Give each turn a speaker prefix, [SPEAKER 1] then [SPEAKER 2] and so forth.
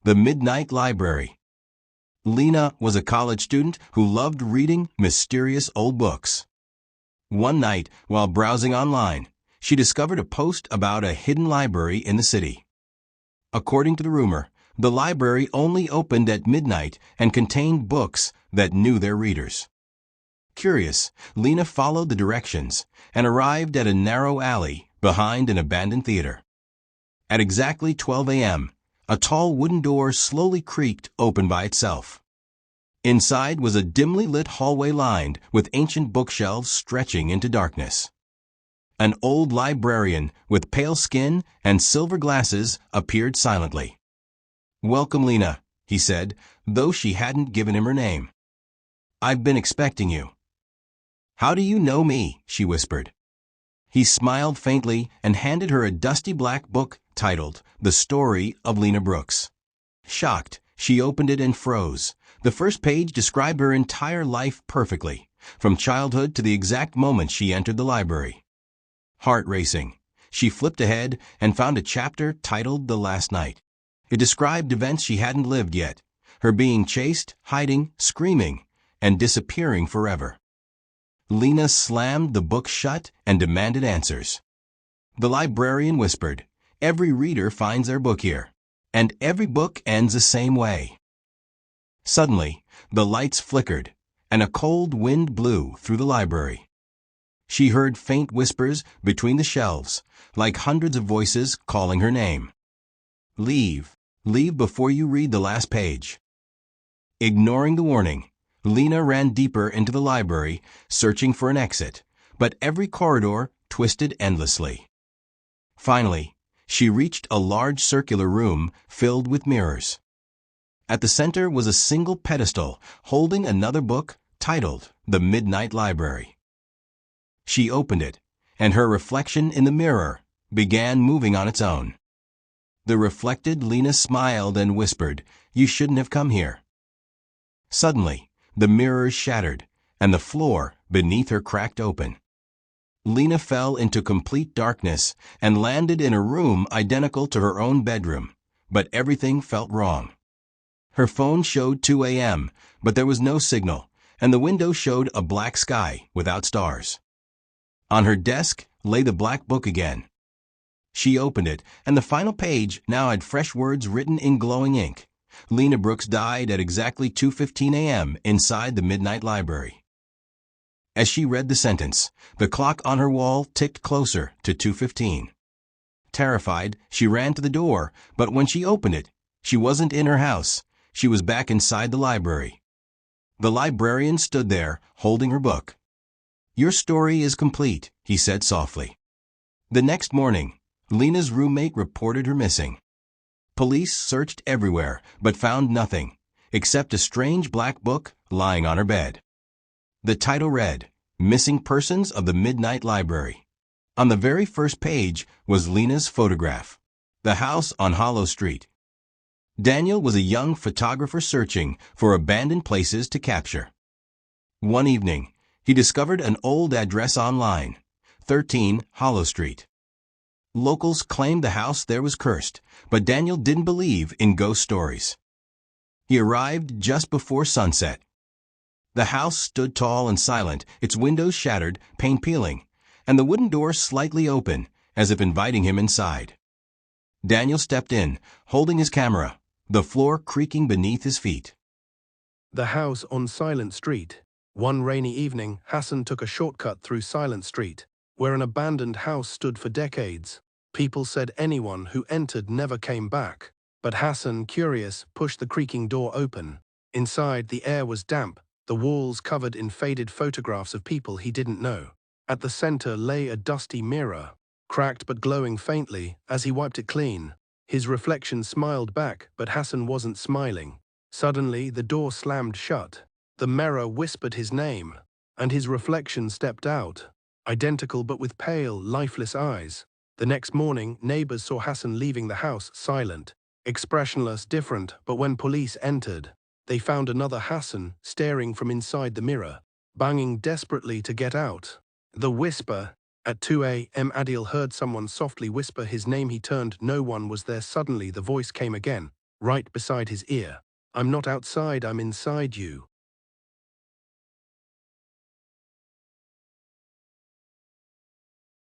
[SPEAKER 1] The Midnight Library. Lena was a college student who loved reading mysterious old books. One night, while browsing online, she discovered a post about a hidden library in the city. According to the rumor, the library only opened at midnight and contained books that knew their readers. Curious, Lena followed the directions and arrived at a narrow alley behind an abandoned theater. At exactly 12 a.m., a tall wooden door slowly creaked open by itself. Inside was a dimly lit hallway lined with ancient bookshelves stretching into darkness. An old librarian with pale skin and silver glasses appeared silently. "Welcome, Lena," he said, though she hadn't given him her name. "I've been expecting you." "How do you know me?" she whispered. He smiled faintly and handed her a dusty black book titled The Story of Lena Brooks. Shocked, she opened it and froze. The first page described her entire life perfectly, from childhood to the exact moment she entered the library. Heart racing, she flipped ahead and found a chapter titled The Last Night. It described events she hadn't lived yet, her being chased, hiding, screaming, and disappearing forever. Lena slammed the book shut and demanded answers. The librarian whispered, "Every reader finds their book here, and every book ends the same way." Suddenly, the lights flickered, and a cold wind blew through the library. She heard faint whispers between the shelves, like hundreds of voices calling her name. "Leave. Leave before you read the last page." Ignoring the warning, Lena ran deeper into the library, searching for an exit, but every corridor twisted endlessly. Finally, she reached a large circular room filled with mirrors. At the center was a single pedestal holding another book titled The Midnight Library. She opened it, and her reflection in the mirror began moving on its own. The reflected Lena smiled and whispered, "You shouldn't have come here." Suddenly, the mirrors shattered, and the floor beneath her cracked open. Lena fell into complete darkness and landed in a room identical to her own bedroom, but everything felt wrong. Her phone showed 2 a.m., but there was no signal, and the window showed a black sky without stars. On her desk lay the black book again. She opened it, and the final page now had fresh words written in glowing ink. Lena Brooks died at exactly 2:15 a.m. inside the Midnight Library. As she read the sentence, the clock on her wall ticked closer to 2:15. Terrified, she ran to the door, but when she opened it, she wasn't in her house. She was back inside the library. The librarian stood there, holding her book. "Your story is complete," he said softly. The next morning, Lena's roommate reported her missing. Police searched everywhere, but found nothing, except a strange black book lying on her bed. The title read, "Missing Persons of the Midnight Library." On the very first page was Lena's photograph, the house on Hollow Street. Daniel was a young photographer searching for abandoned places to capture. One evening, he discovered an old address online, 13 Hollow Street. Locals claimed the house there was cursed, but Daniel didn't believe in ghost stories. He arrived just before sunset. The house stood tall and silent, its windows shattered, paint peeling, and the wooden door slightly open, as if inviting him inside. Daniel stepped in, holding his camera, the floor creaking beneath his feet.
[SPEAKER 2] The house on Silent Street. One rainy evening, Hassan took a shortcut through Silent Street, where an abandoned house stood for decades. People said anyone who entered never came back, but Hassan, curious, pushed the creaking door open. Inside, the air was damp, the walls covered in faded photographs of people he didn't know. At the center lay a dusty mirror, cracked but glowing faintly. As he wiped it clean, his reflection smiled back, but Hassan wasn't smiling. Suddenly, the door slammed shut. The mirror whispered his name, and his reflection stepped out, identical but with pale, lifeless eyes. The next morning, neighbors saw Hassan leaving the house, silent, expressionless, different, but when police entered, they found another Hassan staring from inside the mirror, banging desperately to get out. The whisper. At 2 a.m. Adil heard someone softly whisper his name. He turned. No one was there. Suddenly the voice came again. right beside his ear. "I'm not outside, I'm inside you."